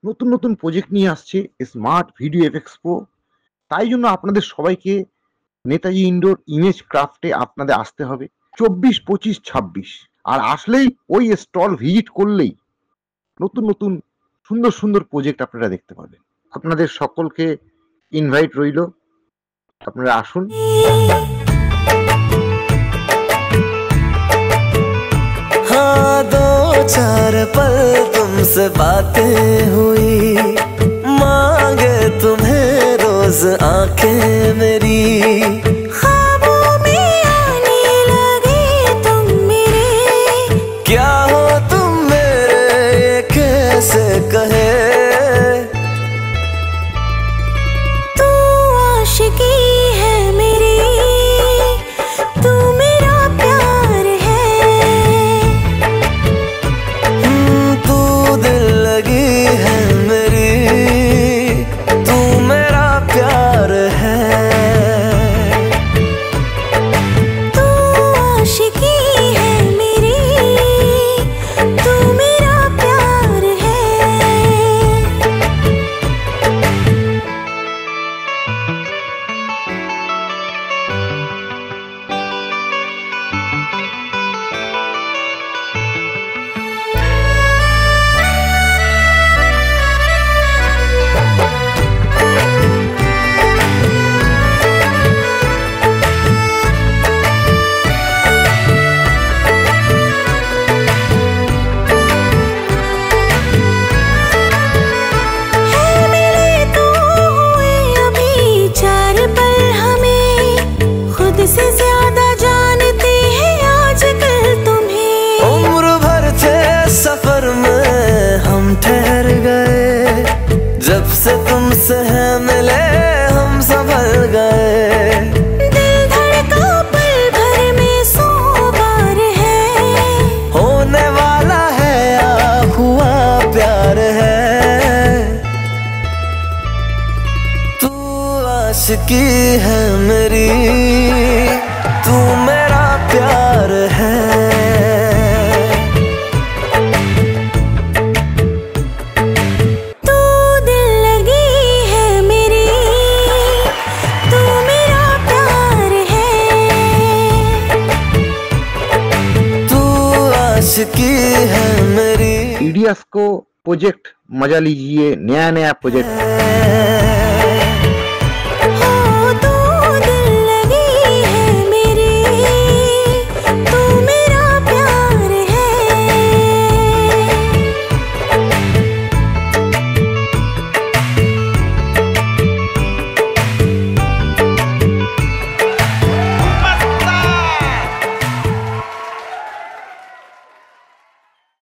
নতুন নতুন প্রজেক্ট নিয়ে আসছে স্মার্ট ভিডিও এফেক্টস প্রো। তাই জন্য আপনাদের সবাইকে নেতাজি ইনডোর ইমেজ ক্রাফটে আপনাদের আসতে হবে 24, 25, 26। আর আসলেই ওই স্টল ভিজিট করলেই নতুন নতুন সুন্দর সুন্দর প্রজেক্ট আপনারা দেখতে পাবেন। আপনাদের সকলকে ইনভাইট রইল, আপনারা আসুন। हाँ, दो चार पल तुमसे बातें हुई, मांगे तुम्हें रोज आंखें मेरी, ख्वाबों में आने लगे तुम मेरे, क्या हो तुम मेरे ये कैसे कहे, तू आशिकी है मेरी, तू मेरा प्यार है, तू दिल लगी है मेरी, तू मेरा प्यार है, तू आशिकी है मेरी, तू मेरा प्यार है। से ज्यादा जानते हैं आजकल तुम्हें, उम्र भर थे सफर में हम ठहर गए, जब से तुमसे है मिले हम संभल गए, दिल धड़का पल भर में 100 बार है, होने वाला है या हुआ प्यार है, तू आशिकी है मेरी, तू मेरा प्यार है, तू दिल लगी है मेरी, तू मेरा प्यार है, तू आशिकी है मेरी। ईडीएस को प्रोजेक्ट मजा लीजिए, नया नया प्रोजेक्ट।